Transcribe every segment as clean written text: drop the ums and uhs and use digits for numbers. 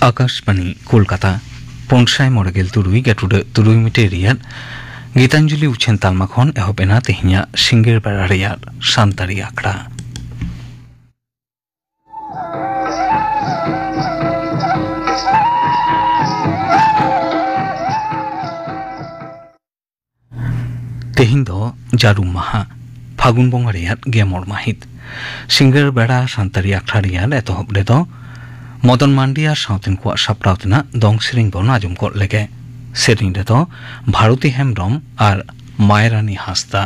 आकाशवाणी कोलकाता पनसाय मरगेल तुरुई गेटुडे तुरुई मिटे रियाद गीतांजलि उछेन तालमा खन एहबेना तेहिया सिंगेर बेड़ा रियाद सानतारी आखड़ा तेहिन दो जारू माहा फागुन बंगा रियाद गेमर माहित सिंगेर बेड़ा सानतारी आखड़ा रियाद एतहबले दो मदन मांडी और साउथेन को सापड़ावतना दंग सेरिंग बन आजम को लेगे सेरिंग रे तो भारती हेम्ब्रम और मायरानी हासदा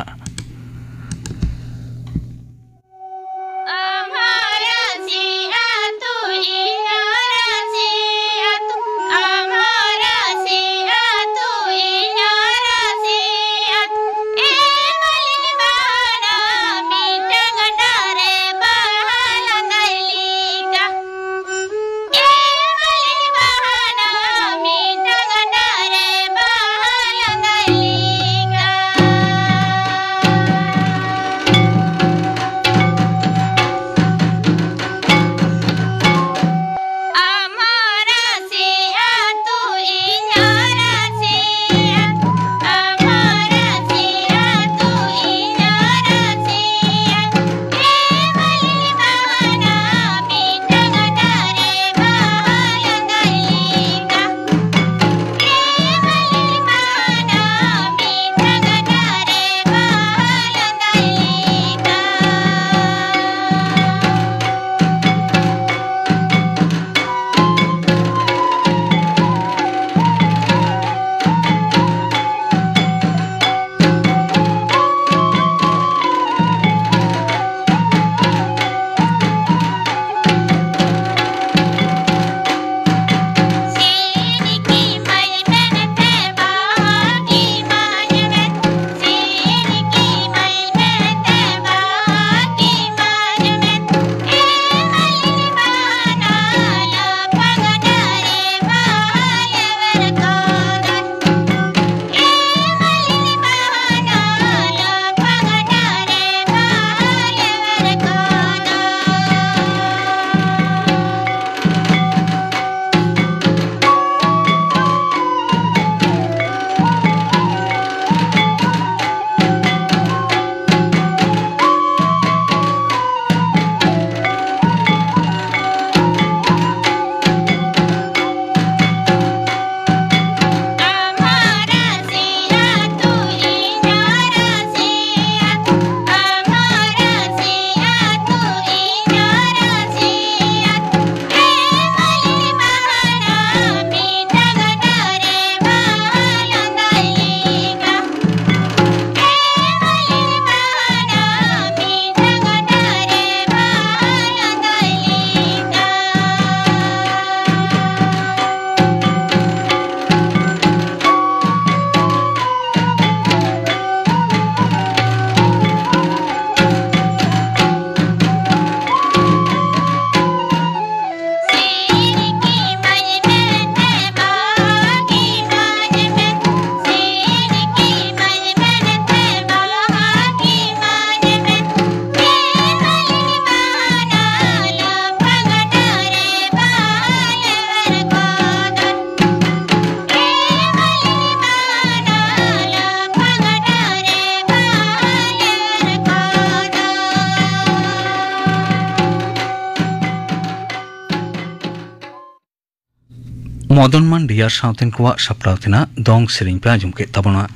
मदन मांडी और साउथेन को सापड़ावतना दंग सेरिंग पे आजम के तबना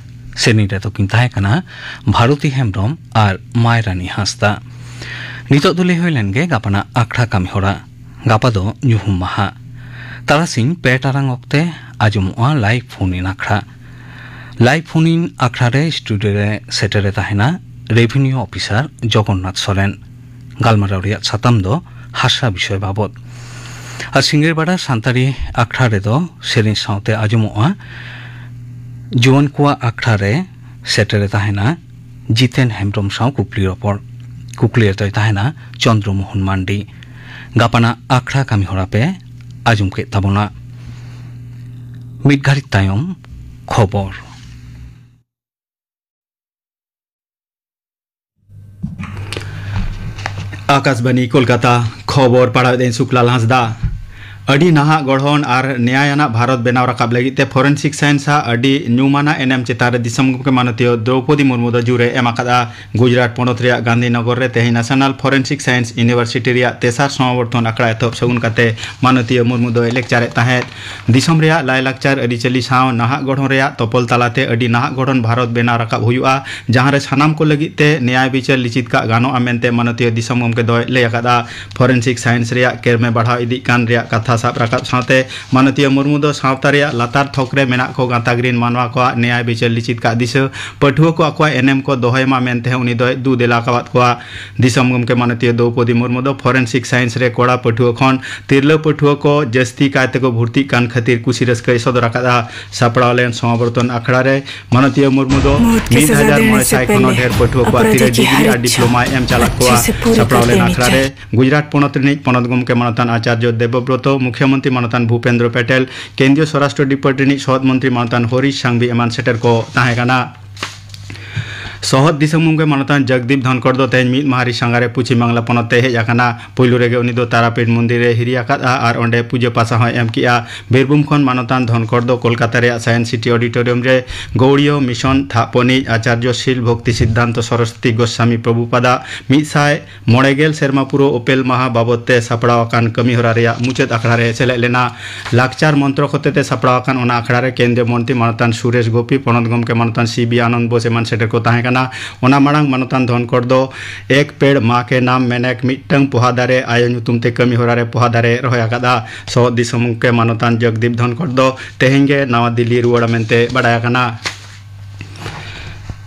सेरिंग रे तो किंता कना भारती हेम्ब्रम और मायरानी हासदा नितो दुले होइलेनगे गापाना आखड़ा कामी होरा गापा दो न्युहुम माहा तारासिंग पे टारांग अक्ते आजमआ लाइव फोन इन आखड़ा रे स्टूडियो रे सेटेरे ताहेना रेभिन्यू ऑफिसर जगन्नाथ सोरेन गालमाराव रिया साताम दो हासा विषय बाबत और सिंगेरबाड़ा सानतारी आखड़ा रे दो सेरिंग साउते आजमआ जुवन कुआ आखड़ा रे सेटेरे ताहेना जितेन हेम्ब्रम साउ कुकली रपड़ कुकली तय ताहेना चंद्रमोहन मांडी गापाना आखड़ा कामी होरा पे आजम के ताबना मिट घाड़ी तायम खबर आकाशवाणी कोलकाता खबर पढ़ा शुक्लाल हांसदा अडी नाहा गढ़न और न्यायाना भारत बनाव रकाब लगिते फोरेंसिक साइंस अडी न्यूमाना एनएम चितारे दिसम के मानतीय द्रौपदी मुर्मू जुरे एमाकादा गुजरात पनत रे गांधीनगर रे तेहे नेशनल फोरेंसिक साइंस यूनिवर्सिटी रे तेसार समावर्तन आखड़ा एतब सगुन काते मानतीय मुर्मू दो लेक्चर तहेत दिसम रे लायलाक्चर अडिचली साव नाहा गढ़न रे तोपल तालाते अडी नाहा गढ़न भारत बनाव रकाब हुयुआ जहां रे सानाम को लगिते न्याय विचार लिचित का गानो आमेनते मानतीय दिसम के दो लेयाकादा फोरेंसिक साइंस रे केरमे बढ़ाव इदी कान रे कथा साब राकाब साथे मानतीय मुर्मू दो सावता रे लातार थोकरे मेना को गाताग्रीन मानवा को न्याय विचार लिचित का दिस पठुआ को अक्वा एनएम को दोहयमा मेनते उनी दो दू देला कावत को दिसम के मानतीय द्रौपदी मुर्मू दो फोरेंसिक साइंस रे कोड़ा पठुआ खन तिरला पठुआ को जस्ती कायते को भर्ती कान खातिर कुसी रस्कय सदर राकादा सापड़ालेन समावर्तन आखड़ा रे मानतीय मुर्मू दो 1900 खन ढेर पठुआ को तिरे डिग्री और डिप्लोमा एम चालक को सापड़ालेन आखड़ा रे गुजरात पनत रिनिज पनत गम के मानतान आचार्य देवव्रत मुख्यमंत्री मानतान भूपेंद्र पटेल केंद्रीय स्वराष्ट्र डिपार्टमेंट सहद मंत्री मानतान हरीश सांघवी एमान सेटर को ताहेकाना सहद दिसम के मानतान जगदीप धनखड़ दो तेज मिद महारी सांगारे पुछी बांग्ला पनते हेज आकाना पुइलु रेगे उनी दो तारापीठ मंदिर रे हिरियाकादा और ओंडे पूजा पासा हय एम किया बीरभूम खन मानतान धनखड़ दो कोलकाता रे साइंस सिटी ऑडिटोरियम रे गौड़ीय मिशन थापनी आचार्य शील भक्ति सिद्धांत सरस्वती गोस्वामी प्रभुपादा मिसाय मोड़ेगेल सेरमा पुरो ओपेल महा बाबते सापड़ावाकान कमी होरा रे मुचाद आखड़ा रे सेले लेना लाकचार मंत्र खतेते सापड़ावाकान ओना आखड़ा रे केंद्रीय मंत्री मानतान सुरेश गोपी पनत गम के मानतान सीबी आनंद बोस एमान सेटर को ताहे ओना मांग मानतान धनखड़ दो एक पेड़ माँ के नाम मेनेक मिटंग पोहा दारे आयो नुतुमते कमी होरा रे पोहा दारे रहोयाकादा सो दिसम के मानतान जगदीप धनखड़ दो तेहेंगे नवा दिल्ली रुवाड़ा मेनते बाडायाकाना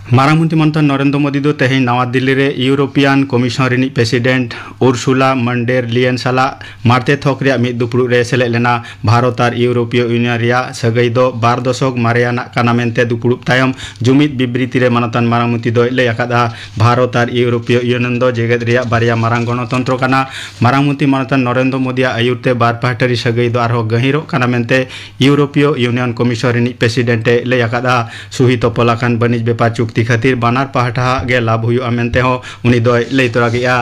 मारांग मंत्री मानतान नरेंद्र मोदी दो तेहें नवा दिल्ली रे European commission Rini president Ursula मंडेर लियन साला मारते थोक रे मिद दुपुड़ रे सेले लेना भारत और यूरोपीय यूनियन रे सगई दो 12 दशक मारेयाना काना मेनते दुपुड़ तायम जुमिद बिबृति रे मानतान मारांग मंत्री दो ले आकादा भारत और यूरोपीय यूनियन दो जेगत रे बारिया मारांग गणतंत्र काना मारांग मंत्री मानतान नरेंद्र मोदी आयुरते बार पाहटरी सगई दो आरो गहिरो काना मेनते यूरोपीय यूनियन कमिशन रिनी प्रेसिडेंट ले आकादा सुही तोपलाकान बनिज बेपार चुक्ति खातिर बानार पाहटा गे लाभ हुआ मेनते हो उनी दो लई तोरा गया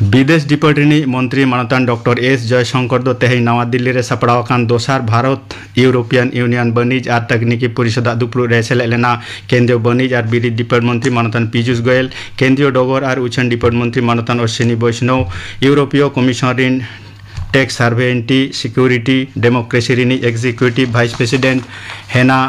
विदेश डिपार्टमेंट मंत्री मानतान डॉक्टर एस जयशंकर दो तेहे नवा दिल्ली रे सापड़ावाकान दोसार भारत यूरोपियन यूनियन बनिज और तकनीकी परिषद दुपुड़ रे सेले लेना केंद्रीय बनिज और बिरिज डिपार्टमेंट मंत्री मानतान पीयूष गोयल केंद्रीय डगर और उछन डिपार्टमेंट मंत्री मानतान अश्विनी वैष्णव यूरोपीय कमिशन रिन टैक्स सर्वेंटी सिक्योरिटी डेमोक्रेसी रिनी executive vice president Henna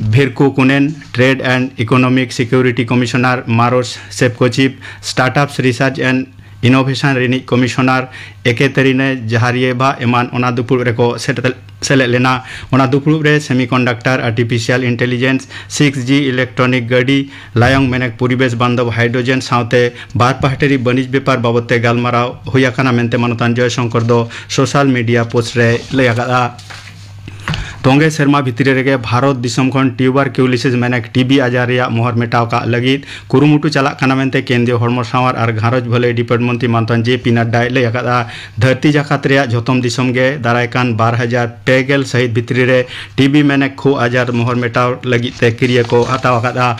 Virkkunen trade and economic security commissioner Maros Sefcovic startups research and innovation रिनी कमिश्नर एकेतरीने जहारिएबा एमान ओना दुपुड़ रेको सेले लेना ओना दुपुड़ रे semiconductor artificial intelligence 6G electronic गाड़ी लायंग मेनेक परिवेश बांधव हाइड्रोजन सावते बार पाहटेरी बनिज बेपार बाबते गालमाराव हुयाकाना मेनते मानतान जयशंकर दो सोशल मीडिया पोस्ट रे लयाकादा तोंगे सेरमा भितरी रेगे भारत दिसम खन ट्यूबरक्यूलिसिस मेनेक टीबी आजार रे मोहर मेटाव का लगित कुरुमुटु चला काना मेनते केंद्रीय हड़मो सावर और घारज भले डिपार्टमेंट मंत्री मानतान जेपी नड्डा ले आकादा धरती जाकात रे झोतम दिसम गे दारायकान 2010 सहित भितरी रे टीबी मेनेक खो आजार मोहर मेटाव लगित ते क्रिया को हताव आकादा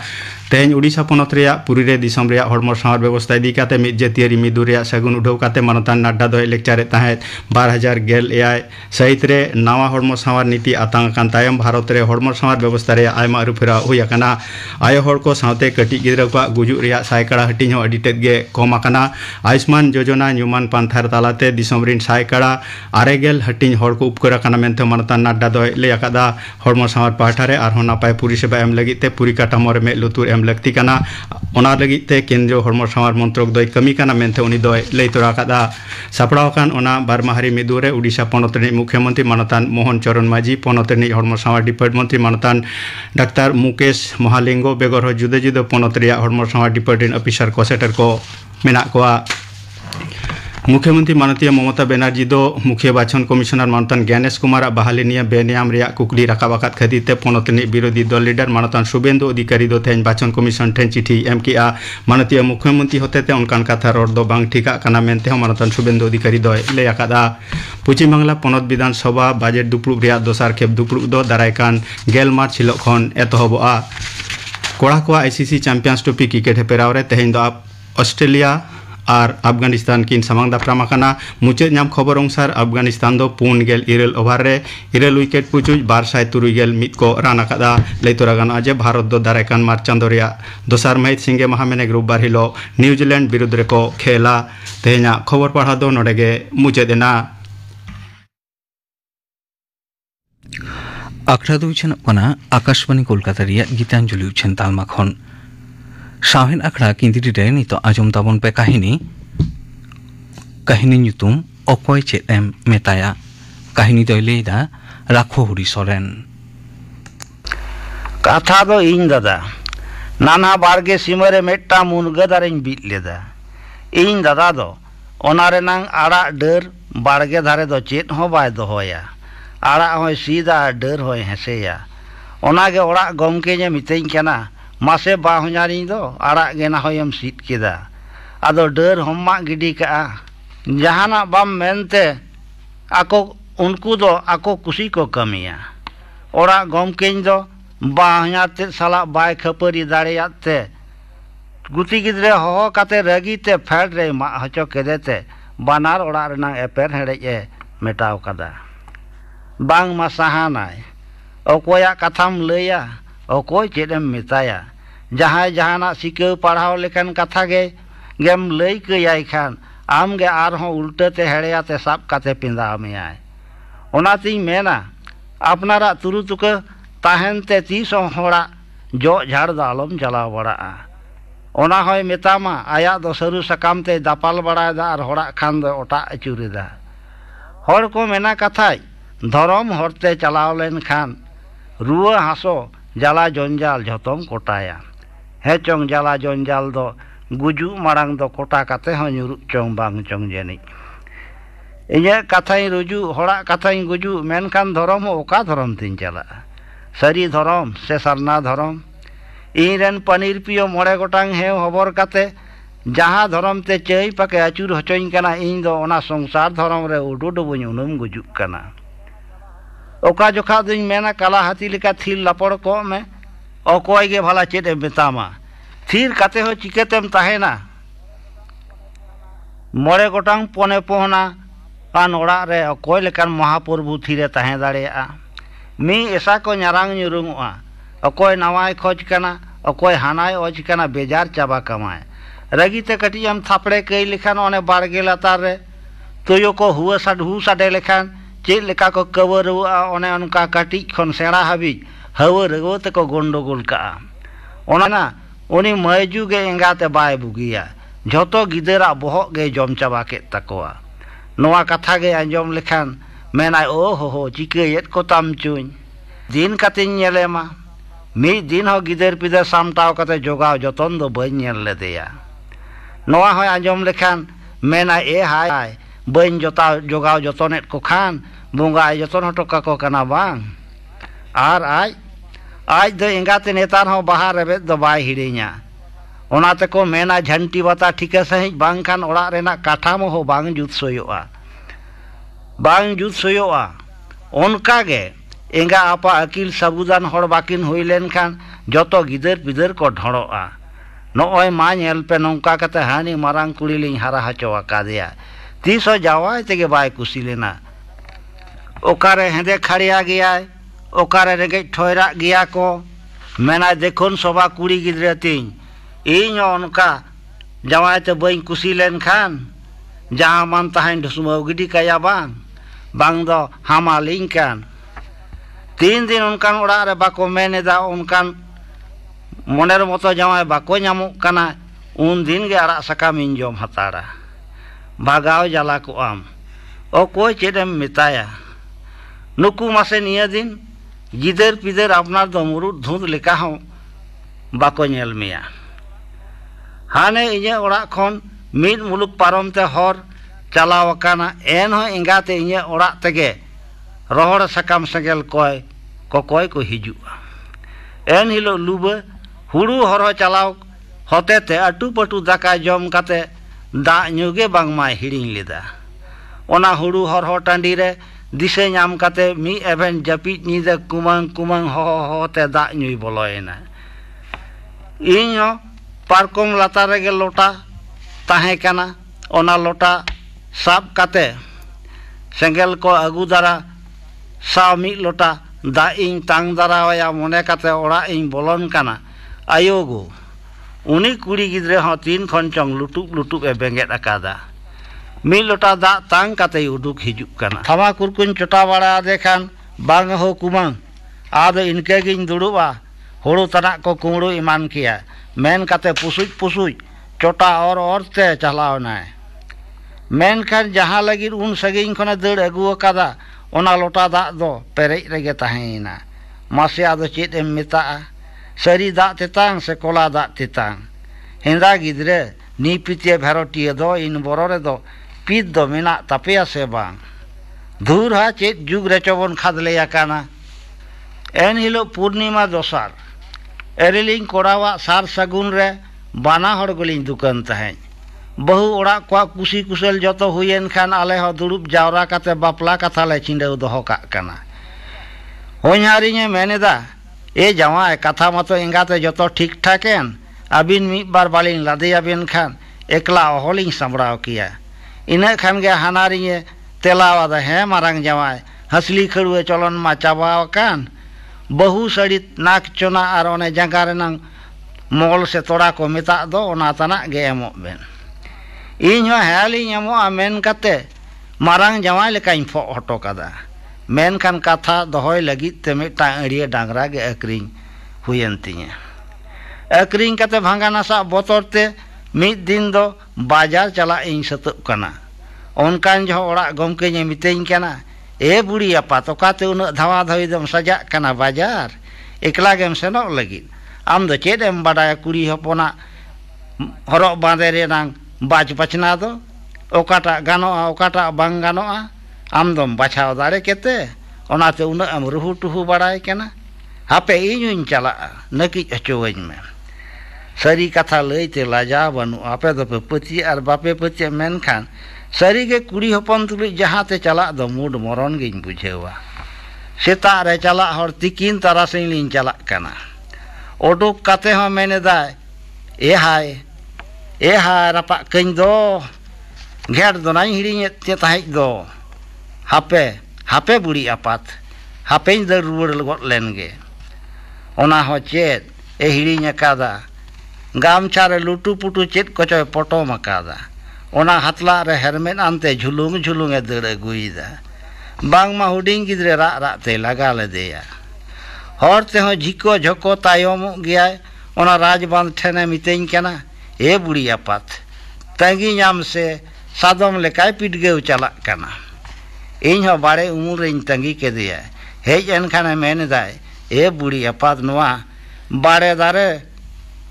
तेहें उड़ीसा पनत रे पुरी रे दिसम रे हड़मो सावर व्यवस्था इदी काते मिद जतियारी मिदु रे सगुन उठाव काते मानतान नड्डा दो लेक्चर ताहेत 2011 सहित रे नवा हड़मो सावर नीति आतांग कान तायम भारत रे हड़मो सावर व्यवस्था रे आयमा अरुफेरा हुई आकाना आयो हड़ को सावते कटी गिद्रा को गुजुग रे सायकड़ा हटिन हो अडी तेद गे कम आकाना आयुष्मान योजना न्यूमान पांथार तालाते दिसम रिन सायकड़ा आरेगेल हटिन हड़ को उपकर काना मेनते मानतान नड्डा दो ले आकादा हड़मो सावर पाहटा रे आर नापाय परिसेबा एम लगिते पुरी काटामो रे मे लुतुर लगती काना ओना लगिते केंद्रीय हड़मो सावर मंत्रक दो कमी काना मेनते उनी दो लई तोरा कादा सापड़ावकान ओना बारमाहारी मिदुरे उड़ीसा पनत रे मुख्यमंत्री मानतान मोहन चरण माझी पनत रे हड़मो सावर डिपार्टमेंट मंत्री मानतान डाक्टर मुकेश महालिंगो बेगर जुदे जुदे पनत रे हड़मो सावर डिपार्टमेंट ऑफिसर को सेटर को मेना कोआ मुख्यमंत्री माननीय ममता बनर्जी दो मुख्य बाछन कमिश्नर मानतान ज्ञानेश कुमार बहाली निया बेनियाम रे कुकली राकाबाकात खातिर पनतनी विरोधी दल लीडर मानतान शुभेंदु अधिकारी दो तेज बाछन कमिशन ठेन चिठी एम किया माननीय मुख्यमंत्री होते उनकान कथा रोड दो बांग ठीका काना मेनते मानतान शुभेंदु अधिकारी दो ले आकादा पश्चिम बांगला पनत विधानसभा बजेट दुपुड़ रे दोसार खेप दुपुड़ दो दारायकान 10 मार्च हिलोग खन एतहबोआ कोड़ा को आईसीसी चैंपियंस ट्रॉफी क्रिकेट हेपेराव रे तेहें दो ऑस्ट्रेलिया और अफगानिस्तान किन सामांग दाप्राम आकाना मुचाद नाम खबर अनुसार अफगानिस्तान दो 4 ओभार रे 7 विकेट पुचुज 273 मित को रान आकादा लैतोरा गानोआ जे भारत दो दारायकान मार्च चांदो रेया दोसार महित सिंगे माहा मेनेग रविवार हिलो न्यूजीलैंड विरुद्ध रेको खेला तेहेना खबर पढ़ा दो नोडेगे मुचाद एना आखड़ा दो उछन आकाशवाणी कोलकाता रिया गीतांजलि उछन तालमा खन शाहिन आखड़ा किंदिरी रे नितो आजम ताबन पे काहिनी nyutum okoy chet em metaya kahini doy leida rakho huri soren कथा दो इन दादा नाना बारगे सिमरे मेट्टा मुनगदारिन बिट लेदा इन दादा दो ओनारे नांग आड़ा डर बारगे धारे दो चेत हो बाय दोहोया आड़ा होय सीधा डर होय हेसेया ओनागे ओड़ा गमके जे मितेኝ केना मासे बाहु냐रिन दो आड़ा गेना होयम सीट केदा आदो डर होम्मा गिडी का जहाना बम मेनते आको उनको दो आको कुसी को कमिया ओड़ा गमकेñ दो बाहु냐ते साला बाय खपरी दाड़ेयाते गुती गिद्रे हो काते रगीते फेड रे मा हचो केदेते बानार ओड़ा रेना एपेर हेड़े मेटाव कदा बांग मा साहानाय अकोया कथाम लैया अकोय चेदम मेताया जहाय जहाना सिकाव पढ़ाव लेखन कथा गेम लई कयाय खान आम गे आरहों उल्टाते हेड़ेयाते साब काते पिंदा मेयाय ओनातिं मेना अपनारा तुरु तुका ताहेनते तीसों होड़ा जो झाड़ दा आलम चलाव बड़ाआ ओना होय मेतामा आया दो सरू सकामते दापाल बड़ायदा और होड़ा खान दो ओटा अचुरेदा हर को मेना कथाय धरम हरते चलाव लेन खान रुआ हासो जाला जंजाल झतम कोटाया हेचोंग जाला जंजाल दो गुजु मारांग दो कोटा काते हो nyuruk चोंग बांग चोंग जेनी इnye कथाई रुजु होड़ा कथाई गुजु मेनखान धरम हो ओका धरम तीन चला सरी धरम से सरना धरम इनरेन पनीर पियो मोड़े गोटांग हेव हबर काते जहाँ धरम ते चई पाके अचुर हचोኝ कना इन दो ओना संसार धरम रे उडुडुबुኝ उनुम गुजुक कना ओका जोखा दुኝ मेना काला हाथी लेका थीर लापड़ को में अकोय गे भला चेद मेतामा थीर काते हो चिकेतेम ताहेना मोड़े गोटांग पने पोहना पान ओड़ा रे अकोय लेकान महाप्रभु थीरे ताहे दाड़ेया मी ऐसा को नारांग nyurungoa अकोय नवाय खोज कना अकोय हानाय ओज कना बेजार चाबा कमाए रगीते कटी हम थापड़े कई लेखान ओने बारगे लातार रे तोयो को हुआ साडू साडे लेखान चेद लेका को कवरुआ ओने उनका कटी खन सेड़ा हाबी हवर रगोते को गोंडोगोल का ओना उनी मयजू गे एंगाते बाय बुगिया झोतो गिदरा बोहक गे जम चाबा के तकोआ नोआ कथा गे आंजम लेखान मेनाय ओ हो चिकेयेत को ताम चुኝ दिन कातिन नेलेमा मी दिन हो गिदर पिदर सामटाव काते जोगाव जतन दो बई नेल लेदेया नोआ हो आंजम लेखान मेनाय ए हाय बई जोताव जोगाव जतनेत को खान बुंगा जतन हटो काको कना बांग आर आज दो एंगाते नेतार हो बाहर रेबे दो बाय हिड़िया ओनाते को मेना झंटी बाता ठीका सही बांग खान ओड़ा रेना काठाम हो बांग जुत सोयोआ बांग जुत सोयोआ उनका गे एंगा आपा अकिल सबुदान हड़ बाकिन हुई लेन खान जतो गिदर पिदर को ढड़ोआ नोय मा नेल पे नौका कते हानी मारांग कुड़ी लिंग हारा हचो आकादिया तीसो जावाय तेगे बाय कुसी लेना ओकारे हेंदे खड़िया गया ओकारे रेगे ठोयरा गया को मेना देखुन सोबा कुड़ी गिदरे तीन इन उनका जावाय ते बई कुसी लेन खान जहाँ मन ताहेन ढुसुमाव गिडी काया बांग दो हामालिंग कान 3 दिन उनकान ओड़ा रे बाको मेनेदा उनकान मोनेर मतो जावाय बाको ᱧᱟᱢᱚᱜ ᱠᱟᱱᱟ उन दिन गे आड़ा सकाम इन जम हताड़ा भागाव जाला को आम अकोय चेदम मेताया नुकु मासे निया दिन गिदर पिदर अपनार दो मुरुद धुंद लेका हो बाको नेल मेया हाने इnye ओड़ा खन मिद मुलुक पारम ते हर चलाव काना एन हो एंगाते इnye ओड़ा तेगे रोहड़ सकाम सगेल कोय को हिजुआ एन हिलो लुबे हुड़ू हरो चलाव होते ते अटू पटू दाका जम काते दा ᱧᱩगे बांग माय हिड़िंग लेदा ओना हुड़ू हरो टांडी रे दिसे ᱧाम काते मी एवेन जपीज नीदे कुमंग हो ते दा ᱧᱩᱭ बोलोयना इñो पारकम लातार गे लोटा tahe kana ona lota sab kate senggel ko agu dara saw mid lota da ing tang darawaya mone kate ora ing bolon kana ayogo uni kuri gidre ho 3 khon chong lutup e benget akada mid lota da tang kate uduk hijuk kana thama kurkun chota bada dekhan bang ho kumang ado inke gin duruba huru tanak ko kumru iman kia men kate pusuj chota or te chalao nai men kan jaha lagi un saging khona deur agu akada ona lota da do perej rege tahena mase ado chet em meta sari da tetang se kola da tetang hinda gidre ni pitie bharoti do in borore do pit do mena tapia se bang dhur ha chet jug re chobon khadle yakana en hilo purnima dosar ereling korawa sar sagun re bana hor golin dukan tahen bahu ora kwa kusi kusel joto huyen khan ale ho durup jawra kate bapla katha le chindeu doho kak kana hoñari nye meneda e jawa katha mato engate joto ठीक ठाकेन abin mi bar baling ladeya ben khan ekla holing samrao kiya ina khan ge hanari nye telawa da he marang jawa hasli khruwe cholon ma chabaw kan bahu sadit nak chona ar one jangare nang mol se tora ko meta do ona tanak ge emo ben ᱤᱧ ᱦᱚᱸ ᱦᱮᱞᱤᱧ ᱮᱢᱚᱜᱼᱟ ᱢᱮᱱ ᱠᱟᱛᱮ ᱢᱟᱨᱟᱝ ᱡᱟᱶᱟᱭ ᱞᱮᱠᱟᱧ ᱯᱷᱚᱜ ᱦᱚᱴᱚ ᱠᱟᱫᱟ ᱢᱮᱱᱠᱷᱟᱱ ᱠᱟᱛᱷᱟ ᱫᱚᱦᱚᱭ ᱞᱟᱹᱜᱤᱫ ᱛᱮ ᱢᱤᱫᱴᱟᱝ ᱟᱹᱲᱤᱭᱟᱹ ᱰᱟᱝᱨᱟ ᱜᱮ ᱟᱹᱠᱷᱨᱤᱧ ᱦᱩᱭᱮᱱ ᱛᱤᱧᱟ ᱟᱹᱠᱷᱨᱤᱧ ᱠᱟᱛᱮ ᱵᱷᱟᱸᱜᱟ ᱱᱟᱥᱟᱜ ᱵᱚᱛᱚᱨ ᱛᱮ ᱢᱤᱫ ᱫᱤᱱ ᱫᱚ ᱵᱟᱡᱟᱨ ᱪᱟᱞᱟᱜ ᱤᱧ ᱥᱟᱹᱛᱟᱹᱜ ᱠᱟᱱᱟ ᱚᱱᱠᱟᱱ ᱡᱚᱦᱚᱜ ᱚᱲᱟᱜ ᱜᱚᱢᱠᱮᱧ ᱢᱤᱛᱟᱹᱧ ᱠᱟᱱᱟ ᱮ ᱵᱩᱲᱤ ᱟᱯᱟᱛ ᱚᱠᱟᱛᱮ ᱩᱱᱟᱹᱜ ᱫᱷᱟᱣᱟ ᱫᱷᱟᱣᱤ ᱫᱚᱢ ᱥᱟᱡᱟᱜ ᱠᱟᱱᱟ ᱵᱟᱡᱟᱨ ᱮᱠᱞᱟ ᱜᱮᱢ ᱥᱮᱱᱚᱜ ᱞᱟᱹᱜᱤᱫ ᱟᱢ ᱫᱚ ᱪᱮᱫ ᱮᱢ ᱵᱟᱰᱟᱭᱟ ᱠᱩᱲᱤ ᱦᱚᱯᱚᱱᱟᱜ ᱦᱚᱨᱚᱜ ᱵᱟᱸᱫᱮ ᱨᱮᱱᱟᱜ ᱵᱟᱡ ᱵᱟᱪᱱᱟ ᱫᱚ okata ganoa okata bang ganoa am dom bachao dare kete onate una am ruhu tuhu barai kana hape inyun chala naki achowen me sari katha leite laja banu ape do peti ar bape peti men khan sari ge kuri hopon tuli jahate chala do mud moron gein bujhewa seta re chala hor tikin tarasin lin chala kana odok kate ho mene dai e hai rapak kein do Ger do nai hirinyet te tahik do hape buri apat hapein der ruwer got lenge ona ho chet e hirinya kada gamcha re lutu putu chet ko choy poto makada ona hatla re hermen ante jhulung e der aguida bang ma huding gidre ra te laga le deya hor te ho jhiko jhoko tayom gya ona rajband thene mitein kana e buri apat tangi nyam se sadom lekai pidgeu chalak kana ᱤᱧ ᱦᱚᱸ ᱵᱟᱲᱮ ᱩᱢᱩᱞ ᱨᱮᱧ ᱛᱟᱸᱜᱤ ᱠᱮᱫᱮᱭᱟ ᱦᱮᱡ ᱮᱱᱠᱷᱟᱱᱮ ᱢᱮᱱᱮᱫᱟᱭ ᱮ ᱵᱩᱲᱤ ᱟᱯᱟᱛ ᱱᱚᱣᱟ ᱵᱟᱲᱮ ᱫᱟᱨᱮ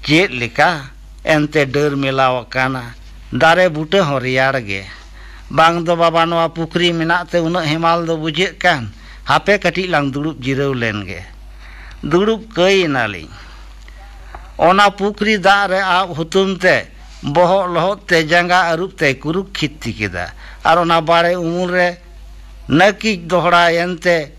ᱪᱮᱫ ᱞᱮᱠᱟ ᱮᱱᱛᱮ ᱰᱟᱹᱨ ᱢᱮᱞᱟᱣ ᱟᱠᱟᱱᱟ ᱫᱟᱨᱮ ᱵᱩᱴᱟᱹ ᱦᱚᱸ ᱨᱮᱭᱟᱲ ᱜᱮ ᱵᱟᱝ ᱫᱚ ᱵᱟᱵᱟ ᱱᱚᱣᱟ ᱯᱩᱠᱷᱨᱤ ᱢᱮᱱᱟᱜ ᱛᱮ ᱩᱱᱟᱹᱜ ᱦᱮᱢᱟᱞ ᱫᱚ ᱵᱩᱡᱷᱟᱹᱜ ᱠᱟᱱ ᱦᱟᱯᱮ ᱠᱟᱹᱴᱤᱡ ᱞᱟᱝ ᱫᱩᱲᱩᱵ ᱡᱤᱨᱟᱹᱣ ᱞᱮᱱ ᱜᱮ ᱫᱩᱲᱩᱵ ᱠᱟᱹᱭᱱᱟᱞᱤᱧ ᱚᱱᱟ ᱯᱩᱠᱷᱨᱤ ᱫᱟᱜ ᱨᱮ ᱟᱵ ᱦᱩᱛᱩᱢ te bohok lohot te jangga arup te kuruk khitti keda ar ona bare umul re naki dohra ente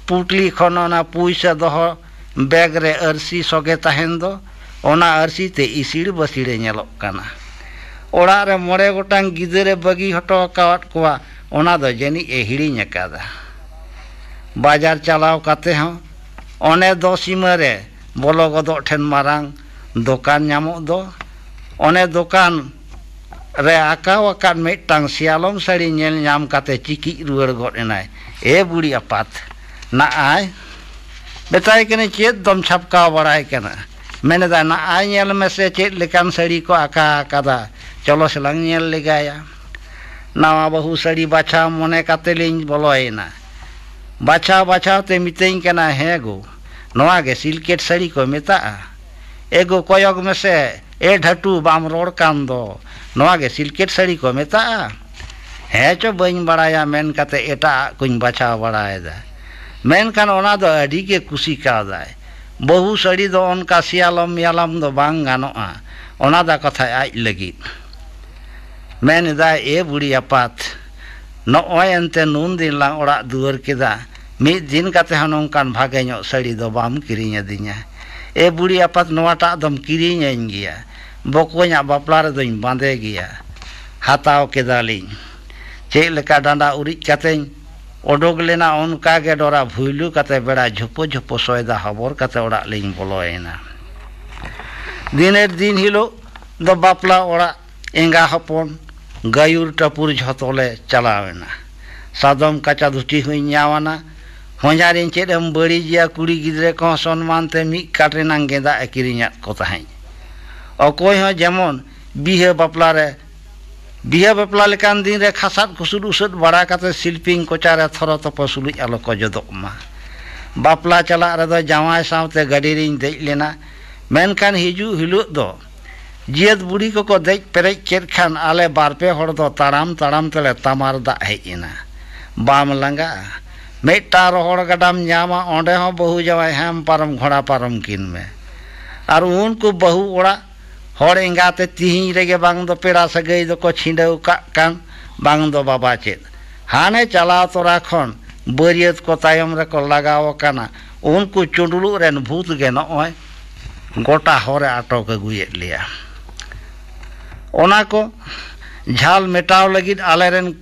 putli khonona puisa doho bag re arsi soge tahen do ona arsi te isir basire nyelok kana ora re more gotang gidere bagi hoto kawat kwa ona do jeni e hirinya kada bajar chalao kate ho one do simare bolo godok then marang dokan nyamok do one dokan re akaw akan mitang sialom sari nyel nyam kate ciki ruwer got enai e buri apat na ai betai kene chet dom chapka barai kana mene da na ai nyel mese chet lekan sari ko aka kada cholo selang nyel legaya nawa bahu sari bacha mone kate lin boloina bacha te mitein kana hego noa ge silket sari ko meta ego koyog mese e dhatu bam ror kan do noa ge silket sari ko meta he cho bain baraya men kate eta kuñ bacha baraya da men kan ona do adi ge kusi ka dai bahu sari do onka sialom yalam do bang ganoa ona da katha ai lagi men da e buri apat no oi ente nun din lang ora duar keda mid din kate hanongkan bhage nyok sari do bam kirinya dinya e buri apat noa ta dom kirinya ingia bokonya bapla re doin bande gya हाताव केदालिंग चे लेका डांडा उरिज कातें ओडोग लेना उनका गे डोरा भुइलू काते बेड़ा झुपो झुपो सोयदा हबोर काते ओड़ा लिंग बोलोयना दिनेर दिन हिलो दो बापला ओड़ा एंगा हपन गायुर टपुर झतोले चलावेना सादम काचा धुटी हुई न्यावाना होंजारिन चेदम बड़ी जिया कुड़ी गिद्रे को सम्मान ते मी काटे नांग गेंदा एकिरिन्यात को ताहें अकोय हो जेमन बिहे बापला लेकान दिन रे खासात खुसुद उसुद बड़ा काते शिल्पिंग कोचारे थरो तप सुलुज आलो को जदोमा बापला चला रे जावाय सावते गाड़ी रिन देज लेना मेनखान हिजू हिलुग दो जियत बुढ़ी को देज पेरेज चेद खान आले बारपे हर दो ताड़ाम ताड़ाम तेले तमार दा हेजना बाम लंगा मेटा रोहड़ गडाम न्यामा ओंडे हो बहु जावाय हेम पारम घोड़ा पारम किन में और उनको बहु ओड़ा हर एंगाते तिहिं रेगे बांग दो पेड़ा सगई दो को छिंडव कान बांग दो बाबा चेद हाने चलाव तोरा खन बरियत को तायम रे को लगाव काना उनको चुंडलू रेन भूत गे नय गोटा हरे आटक अगुयेद लिया ओना को झाल मेटाव लगिद आलेरेन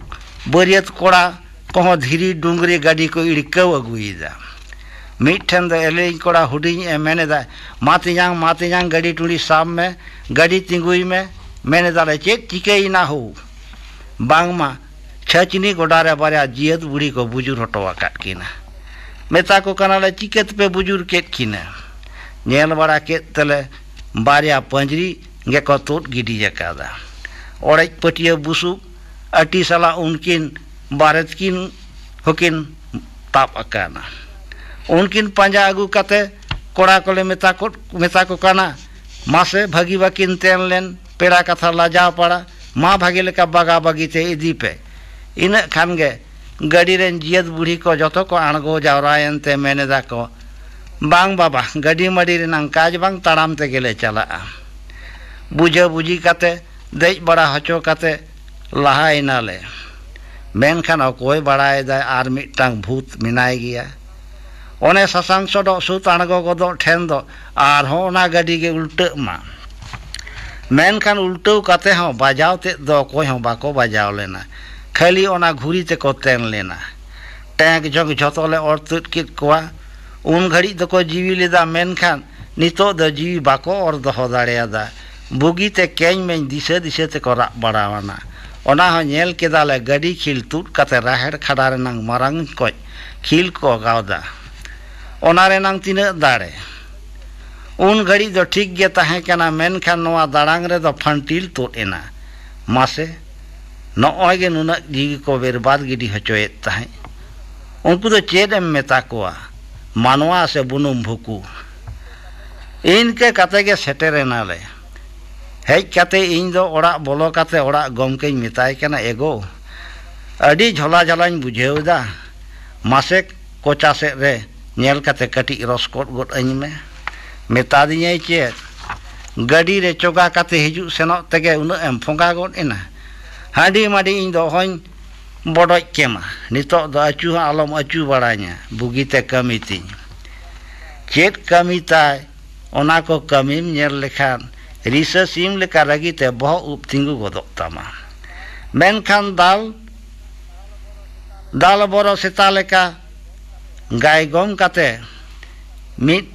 बरियत कोड़ा को धीरी डुंगरी गाड़ी को इड़काव अगुयदा मिठन दो एले कोड़ा हुडिंग ए मेनेदा मातियांग गाड़ी टुड़ी साम में गाड़ी तिंगुई में मेनेदा ले चेत चिके ना हो बांगमा छचनी गोडारे बारे जियत बुढ़ी को बुजुर हटो आकात किना मेता को कनाले चिकेत पे बुजुर केत किना नेल बड़ा केत तले बारिया पंजरी गे को तोट गिडी जकादा ओड़ेज पटिया बुसु अटी सला उनकिन भारत किन होकिन ताप अकाना उनकिन पांजा अगु काते कोड़ा कोले मेता को काना मासे भागी बाकिन तेन लेन पेड़ा कथा लाजा पड़ा माँ भागी लेका बागा बागी ते इदी पे इन खान गे गाड़ी रेन जियत बुढ़ी को जतो को आणगो जावरायन ते मेनेदा को बांग बाबा गाड़ी मड़ी रेनांग काज बांग ताड़ाम ते गेले चला बुझे बुझी काते देज बड़ा हचो काते लहा इनाले मेनखान अकोय बड़ाय दा आर मिटांग भूत मिनाय गिया ओने ससांग सडो सुत आणगो गदो ठेन दो आर हो ओना गाड़ी गे उल्टे मा मेनखान उल्टो काते हो बाजाव ते दो कोय हो बाको बाजाव लेना खाली ओना घुरी ते को तेन लेना टैंक जंग झतोले और तुत कित कोआ उन घड़ी दो को जीवी लेदा मेनखान नितो द जीवी बाको और दो दाड़ेयादा बुगी ते केñ में दिसे दिसे ते को रा बड़ावाना ओना हो नेल केदाले गाड़ी खिल तुत काते राहेड़ खडारे नंग मारंग कोय खिल को गावदा ओना रे नंग तिना दाड़े उन घड़ी दो ठीक गे ताहे केना मेनखान नोआ दाड़ांग रे दो फंटिल तुत एना मासे नॉय गे नुना जीवी को बर्बाद गिडी हचोयेत ताहे उनको तो चेद एम मेता कोआ मानवा से बुनुम भुकु इनके कते गे सेटेरेना ले हेज काते इन दो ओड़ा बोलो काते ओड़ा गमके मेताय केना एगो अडी झोला झलाñ बुझेवदा मासे कोचा से रे नेल काते कटी रसकोट गोट अñ में मेता दिए चे गाड़ी रे चोगा काते हिजु सेनो तेगे उन एम फोंगा गोट एना हाडी माडी इन दो होñ बडoj केमा नितो दो अचू आलम अचू बड़ाña बुगीते कमी ती चेत कमी ताय ओना को कमीम नेल लेखान रिसा सीम लेका रगीते बहु उपतिंगु गोदो तमा मेनखान दाल बरो सेता लेका गाय गम काते मिट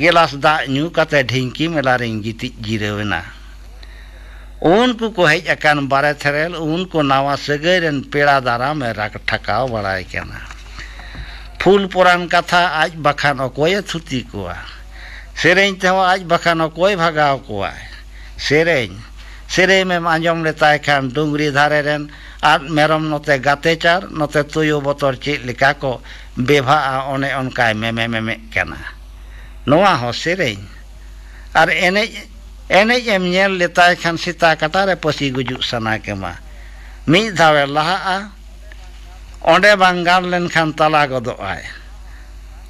गिलास दा न्यू काते ढिंकी मेला रे गिति जिरेवना उनको को हेज अकान बारे थरेल उनको नावा सगै रेन पेड़ा दारा में राक ठकाव बड़ाय केना फूल पुरान कथा आज बखान अकोय थुती कोआ सेरेñ ते आज बखान अकोय भगाव कोआ सेरेñ में आंजम लेताय खान डुंगरी धारे रेन आर मेरम नोते गाते चार नोते तुयो बतर चे लेका को बेभा ओने अनकाय मे केना नोआ हो सेरेñ आर एने एम नेल लेताय खान सीता कटारे पसी गुजु सना केमा मी धावे लहा ओंडे बांगाल लेन खान तला गदो आय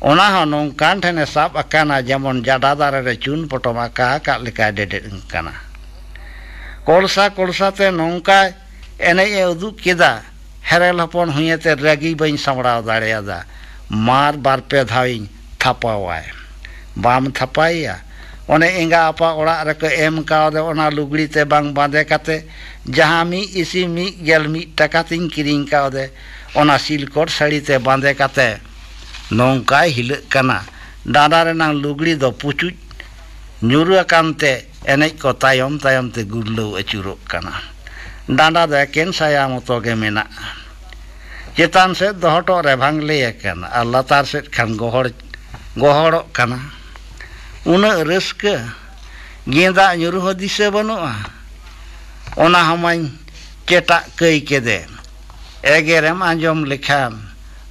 ओना हो नोंकान ठेने साब अकाना जेमन जाडा दारे रे चुन पटोमा का लेका डेडे काना कोलसा ते नोंका एने ए उदुक केदा हेरेल हपन हुयेते रागी बइन सामड़ाव दाड़ेयादा मार बार पे धाविन थापावाय बाम थापाइया ओने एंगा आपा ओड़ा रको एम कावदे ओना लुगड़ी ते बांग बांधे काते जहां मी इसी मी गेल मी टाका तिन किरिंग कावदे ओना सिलकोट साड़ी ते बांधे काते नोंकाय हिल कना डांडा रेनां लुगड़ी दो पुचु ᱧᱩᱨᱩ ᱟᱠᱟᱱᱛᱮ ᱮᱱᱮᱡ ᱠᱚ ᱛᱟᱭᱚᱢ ᱛᱟᱭᱚᱢ ᱛᱮ ᱜᱩᱨᱞᱟᱹᱣ ᱟᱹᱪᱩᱨᱚᱜ ᱠᱟᱱᱟ ᱰᱟᱸᱰᱟ ᱫᱚ ᱮᱠᱮᱱ ᱥᱟᱭᱟ ᱢᱚᱛᱚ ᱜᱮ ᱢᱮᱱᱟᱜᱼᱟ ᱪᱮᱛᱟᱱ ᱥᱮᱫ ᱫᱚ ᱦᱚᱴᱚᱜ ᱨᱮ ᱵᱷᱟᱝᱞᱮ ᱟᱠᱟᱱᱟ ᱟᱨ ᱞᱟᱛᱟᱨ ᱥᱮᱫ ᱠᱷᱟᱱ ᱜᱚᱦᱚᱲᱚᱜ ᱠᱟᱱᱟ ᱩᱱᱟᱹᱜ ᱨᱟᱹᱥᱠᱟᱹ ᱜᱮᱸᱫᱟᱜ ᱧᱩᱨᱩ ᱦᱚᱸ ᱫᱤᱥᱟᱹ ᱵᱟᱹᱱᱩᱜᱼᱟ ᱚᱱᱟ ᱦᱚᱸᱢᱟᱧ ᱪᱮᱴᱟᱜ ᱠᱟᱹᱭ ᱠᱮᱫᱮ ᱮᱜᱮᱨᱮᱢ ᱟᱸᱡᱚᱢ ᱞᱮᱠᱷᱟᱱ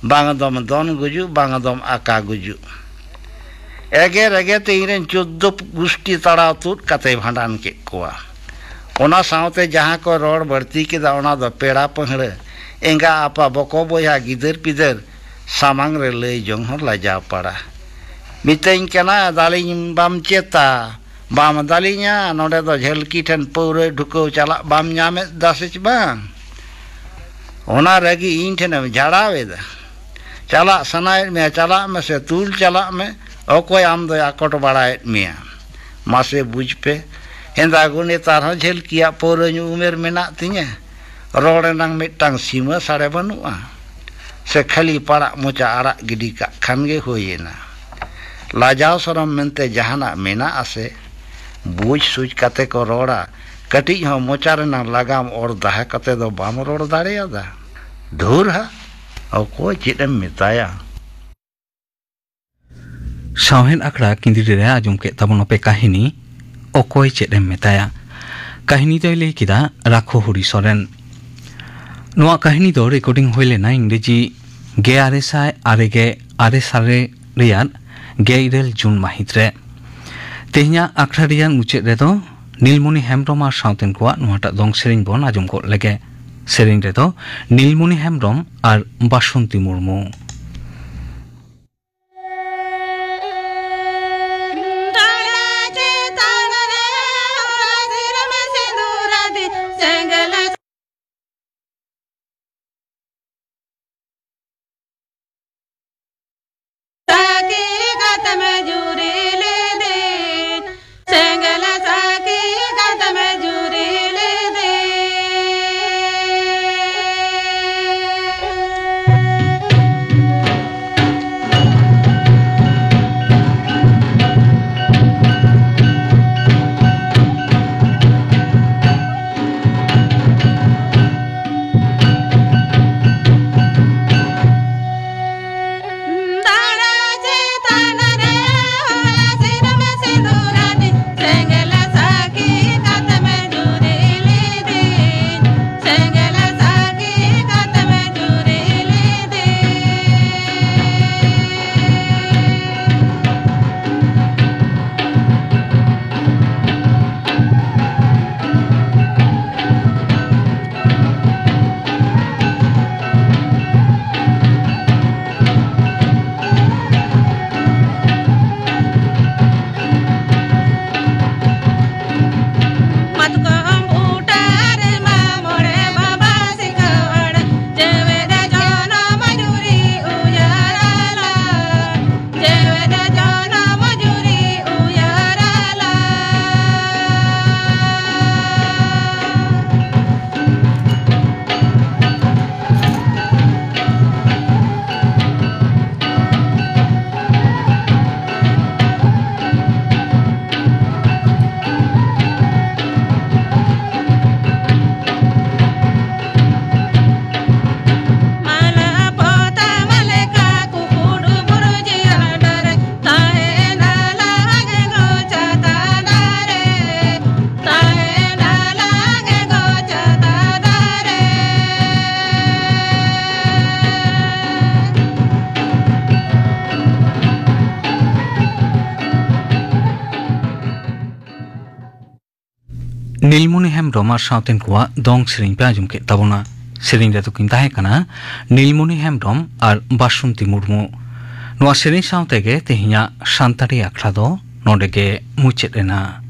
ᱵᱟᱝ ᱫᱚᱢ ᱫᱚᱱ ᱜᱩᱡᱩᱜ ᱵᱟᱝ ᱫᱚᱢ ᱟᱠᱟ ᱜᱩᱡᱩᱜ एगे एगे ते इरेन 14 गुष्टी तड़ाव तुद कते भांडान के कोआ ओना सावते जहां को रोड बढ़ती के दावना दो पेड़ा पहड़े एंगा आपा बको बोया गिदर पिदर सामांग रे लई जोंग हो लाजा पड़ा मितें केना दालिं बाम चेता बाम दालिnya नोडे दो झलकी ठन पौरे ढुको चला बाम ᱧामे दासेच बांग ओना रगी इन ठन झाड़ावे दा चला सनाय में चला में से तूल चला में ओकोय आम दो आकोट बाड़ाए मिया मासे बुझ पे हेंदा गुने तार झेल किया पौरे ᱧᱩ उमेर मेना तिने रोड नंग मिटांग सीमा साड़े बनुआ से खाली पाड़ा मोचा आड़ा गिडी का खानगे होइना लाजाव सरम मेनते जहाना मेना आसे बुझ सुझ कते को रोड़ा कटी हो मोचा रेना लगाम और दाह कते दो बाम रोड दाड़ेयादा धूर हा ओको चिदम मिताया सावहेन आखड़ा किंदिरे रे आजम के तबनो पे कहानी ओकोय चेदम मेताया कहानी तो ले किदा राखो हुरी सोरेन नोआ कहानी दो रिकॉर्डिंग होइले ना इंग्रेजी गे आरेसाय आरेगे आरे सारे रियान गे इरेल जून माहित रे तेहना आखड़ा रियान मुचेद रे दो नीलमणि हेम्ब्रम आर साउतेन कोआ नोहाटा दंग सेरेन बोन आजम को लेगे सेरेन रे दो नीलमणि Hembrom are Basanti Murmu Neelmani Hembrom are साउतेन कोआ दंग सेरेन पे आजम के तबना सेरेन रे तो किन ताहे कना नीलमणि हेम्ब्रम आर बासंती मुर्मू नोआ सेरेन साउते गे तेहिया सान्ताड़ी आखड़ा दो नोडे गे मुचेद एना।